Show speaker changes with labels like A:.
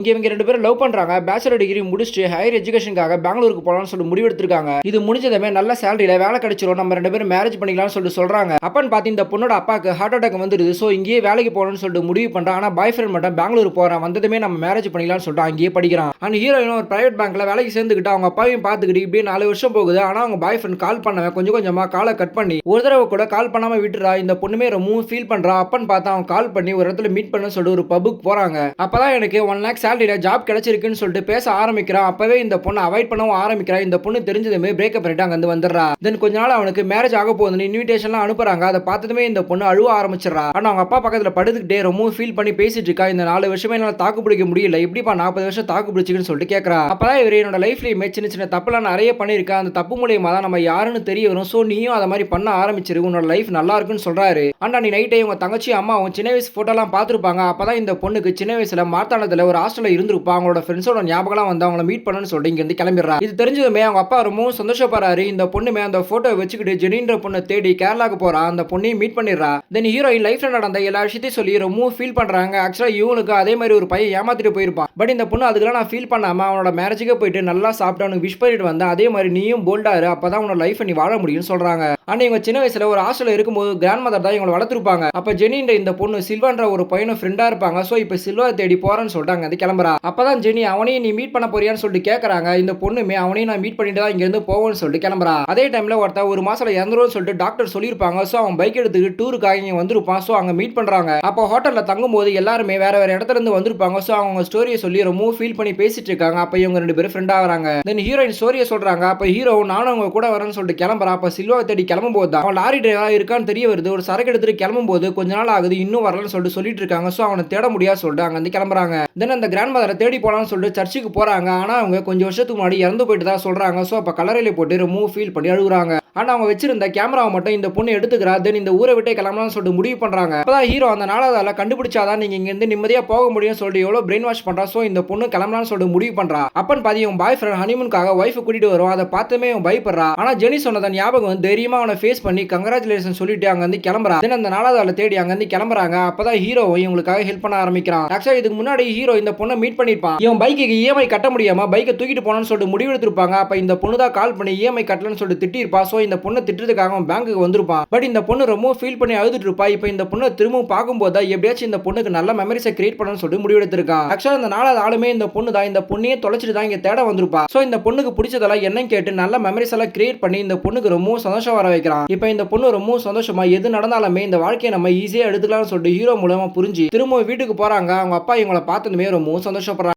A: இங்க இவங்க 2 பேரும் லவ் பண்றாங்க. பேச்சுலர் டிகிரி முடிச்சுட்டு ஹையர் எஜுகேஷனுக்காக பெங்களூருக்கு போலாம்னு சொல்லிட்டு முடிவெடுத்திருக்காங்க. இது முடிஞ்சதுமே நல்ல சேலரியில வேலை கிடைச்சிரும். நம்ம 2 பேரும் மேரேஜ் பண்ணிக்கலாம்னு சொல்லிட்டு சொல்றாங்க. அப்பன்னு பார்த்து இந்த பொண்ணோட அப்பாக்கு ஹார்ட் அட்டாக் வந்துருது. சோ இங்கேயே வேலைக்கு போகணும்னு சொல்லிட்டு முடிவு பண்றான். ஆனா பாய் ஃப்ரெண்ட் மட்டும் பெங்களூர் போறான். வந்ததுமே நம்ம மேரேஜ் பண்ணிக்கலாம்னு சொல்லிட்டு அங்கேயே படிக்கிறான். அந்த ஹீரோயினும் ஒரு பிரைவேட் பேங்க்ல வேலைக்கு சேர்ந்துக்கிட்டு அவங்க அப்பாவையும் பார்த்துக்கிட்டு இப்படியே 4 வருஷம் போகுது. ஆனா அவங்க பாய் ஃப்ரெண்ட் கால் பண்ணவன் கொஞ்சம் கொஞ்சமா காலை கட் பண்ணி ஒரு தடவை கூட கால் பண்ணாம விட்டுறா. இந்த பொண்ணுமே ரொம்ப ஃபீல் பண்றா. அப்பன்னு பார்த்தா அவன் கால் பண்ணி ஒரு இடத்துல மீட் பண்ண சொல்லிட்டு ஒரு பப்புக்கு போறாங்க. அப்பதான் எனக்கு 1 லேக் சேலரியில ஜாப் கிடைச்சிருக்குன்னு சொல்லிட்டு பேச ஆரம்பிக்கிறான். அப்பவே இந்த பொண்ணு அவாய்ட் பண்ணவும் ஆரம்பிக்கிறா. இந்த பொண்ணு தெரிஞ்சதுமே பிரேக்கப் பண்ணிட்டு அங்க இருந்து வந்துடுறா. தென் கொஞ்ச நாள் அவனுக்கு மேரேஜ் ஆக போகுதுன்னு இன்விடேஷன்லாம் அனுப்புறாங்க. அதை பார்த்ததுமே இந்த பொண்ணு அழுவ ஆரம்பிச்சிடறா. ஆனா அவங்க அப்பா பக்கத்துல படுத்துக்கிட்டே ரொம்ப ஃபீல் பண்ணி பேசிட்டு இருக்கா. இந்த 4 வருஷமே என்னால தாக்கு பிடிக்க முடியல. எப்படிப்பா 40 வருஷம் தாக்கு பிடிச்சிக்குன்னு சொல்லிட்டு கேட்கறா. அப்பதான் இவர் என்னோட லைஃப்லயுமே சின்ன சின்ன தப்புலாம் நிறைய பண்ணிருக்கேன். அந்த தப்பு மூலியமா தான் நம்ம யாருன்னு தெரிய வரும். சோ நீயும் அதை மாதிரி பண்ண ஆரம்பிச்சிரு. உன்னோட லைஃப் நல்லா இருக்குன்னு சொல்றாரு. ஆனா நீ நைட்டே உங்க தங்கச்சி அம்மாவும் சின்ன வயசு போட்டோலாம் பார்த்திருப்பாங்க. அப்பதான் இந்த பொண்ணுக்கு சின்ன வயசுல மார்த்தாண்டத்துல ஒரு ஹாஸ்டல்ல இருந்திருப்பா. அவங்களோட ஃப்ரெண்ட்ஸோட ஞாபகம் வந்து அவங்கள மீட் பண்ணணும்னு சொல்லிட்டு இங்க இருந்து கிளம்பிடுறா. இது தெரிஞ்சதுமே அவங்க அப்பா ரொம்ப சந்தோஷப்படுறாரு. இந்த பொண்ணுமே அந்த போட்டோ வச்சுக்கிட்டு ஜெனின்ற பொண்ணை தேடி கேரளாக்கு போறா. அந்த பொண்ணையும் மீட் பண்ணிடுறா. தென் ஹீரோயின் லைஃப்ல நடந்த எல்லா விஷயத்தையும் சொல்லி ரொம்ப ஃபீல் பண்றாங்க. ஆக்சுவலா இவங்களுக்கு அதே மாதிரி ஒரு பையன் ஏமாத்திட்டு போயிருப்பான். பட் இந்த பொண்ணு அதுக்கெல்லாம் நான் ஃபீல் பண்ணாம அவனோட மேரேஜுக்கு போயிட்டு நல்லா சாப்பிட்டு அவனுக்கு விஷ் பண்ணிட்டு வந்தேன். அதே மாதிரி நீயும் போல்டா இரு. அப்பதான் உன்னோட லைஃப் நீ வாழ முடியும்னு சொல்றாங்க. ஆனா இவங்க சின்ன வயசுல ஒரு ஹாஸ்டல்ல இருக்கும்போது கிராண்ட் மதர் தான் இவங்களை வளர்த்துருப்பாங்க. அப்ப ஜெனின்ற இந்த பொண்ணு சில்வான்ற ஒரு பையனும் ஃப்ரெண்டா இருப்பாங்க. சோ இப்ப சில்வா தேடி போறேன்னு சொல்லிட்டு அங்க இருந்து கிளம்புறா. அப்பதான் ஜெனி அவனையும் நீ மீட் பண்ண போறியான்னு சொல்லிட்டு கேக்குறாங்க. இந்த பொண்ணுமே அவனையும் நான் மீட் பண்ணிட்டு தான் இங்க இருந்து போவோம்னு சொல்லிட்டு கிளம்புறா. அதே டைம்ல ஒருத்த ஒரு மாசத்துல இறந்துரும்னு சொல்லிட்டு டாக்டர் சொல்லியிருப்பாங்க. சோ அவன் பைக் எடுத்துட்டு டூருக்காக இங்க வந்திருப்பான். சோ அங்க மீட் பண்றாங்க. அப்போ ஹோட்டல்ல தங்கும் போது எல்லாருமே வேற வேற இடத்துல இருந்து வந்திருப்பாங்க. சோ அவங்க ஸ்டோரியை சொல்லி ரொம்ப ஃபீல் பண்ணி பேசிட்டு இருக்காங்க. அப்ப இவங்க 2 பேரும் ஃப்ரெண்ட் ஆகுறாங்க. தென் ஹீரோயின் ஸ்டோரியை சொல்றாங்க. அப்ப ஹீரோ நானும் அவங்க கூட வரேன்னு சொல்லிட்டு கிளம்புறா. அப்ப சில்வாவை தேடி கிளம்பும் போது அவன் லாரி டிரைவரா இருக்கான்னு தெரிய வருது. ஒரு சரக்கு எடுத்துட்டு கிளம்பும் போது கொஞ்ச நாள் ஆகுது இன்னும் வரலன்னு சொல்லிட்டு இருக்காங்க. சோ அவனை தேட முடியாது சொல்லிட்டு அங்க இருந்து கிளம்புறாங்க. தென் அந்த கிராண்ட் மதரை தேடி போலாம்னு சொல்லிட்டு சர்ச்சுக்கு போறாங்க. ஆனா அவங்க கொஞ்சம் வருஷத்துக்கு முன்னாடி இறந்து போயிட்டு தான் சொல்றாங்க. சோ அப்ப கலரையில போட்டு ரொம்ப ஃபீல் பண்ணி அழுகுறாங்க. ஆனா அவங்க வச்சிருந்த கேமராவை மட்டும் இந்த பொண்ணு எடுத்துக்கிறா. தென் இந்த ஊரை விட்டே கிளம்பலாம்னு சொல்லிட்டு முடிவு பண்றாங்க. அப்பதான் ஹீரோ அந்த நாளாதால கண்டுபிடிச்சாதான் நீங்க இங்க இருந்து நிம்மதியா போக முடியும் சொல்லிட்டு எவ்வளவு பிரெயின் வாஷ் பண்றா. சோ இந்த பொண்ணு கிளம்பலாம்னு சொல்லிட்டு முடிவு பண்றா. அப்பன் பாதி உன் பாய் ஃப்ரெண்ட் ஹனிமூனுக்காக வைஃப் கூட்டிட்டு வரும். அதை பார்த்துமே அவன் பயப்படுறா. ஆனா ஜெனி சொன்னத ஞாபகம் தைரியமா அவனை ஃபேஸ் பண்ணி கங்க்ராச்சுலேஷன் சொல்லிட்டு அங்க இருந்து கிளம்புறா. தென் அந்த நாளாதால தேடி அங்க இருந்து கிளம்புறாங்க. அப்பதான் ஹீரோ இவங்களுக்காக ஹெல்ப் பண்ண ஆரம்பிக்கிறான். ஆக்சுவலா இதுக்கு முன்னாடி ஹீரோ இந்த பொண்ணை மீட் பண்ணிருப்பான். இவன் பைக்கு இஎம்ஐ கட்ட முடியாம பைக்கை தூக்கிட்டு போனான்னு சொல்லிட்டு முடிவு எடுத்திருப்பாங்க. அப்ப இந்த பொண்ணு தான் கால் பண்ணி இஎம்ஐ கட்டலன்னு சொல்லிட்டு திட்டிருப்பா. சோ இந்த பொண்ணை திட்டுறதுக்காக அவன் பேங்க்குக்கு வந்திருப்பான். பட் இந்த பொண்ணு ரொம்ப ஃபீல் பண்ணி அழுதுட்டு இருப்பா. இப்ப இந்த பொண்ணை திரும்பவும் பார்க்கும்போது எப்படியாச்சும் இந்த பொண்ணுக்கு நல்ல மெமரிஸை கிரியேட் பண்ணணும்னு சொல்லிட்டு முடிவு எடுத்திருக்கான். ஆக்சுவலா இந்த நாலாவது ஆளுமே இந்த பொண்ணு தான். இந்த பொண்ணையே தொலைச்சிட்டு தான் இங்க தேட வந்திருப்பா. சோ இந்த பொண்ணுக்கு பிடிச்சதெல்லாம் என்னன்னு கேட்டு நல்ல மெமரிஸ் எல்லாம் கிரியேட் பண்ணி இந்த பொண்ணுக்கு ரொம்ப சந்தோஷம் வர வைக்கிறான். இப்ப இந்த பொண்ணு ரொம்ப சந்தோஷமா எது நடந்தாலுமே இந்த வாழ்க்கையை நம்ம ஈஸியா எடுத்துக்கலாம்னு சொல்லிட்டு ஹீரோ மூலமா புரிஞ்சு திரும்ப வீட்டுக்கு போறாங்க. அவங்க அப்பா இவங்களை பார்த்ததுமே ரொம்ப சந்தோஷப்படுறாங்க.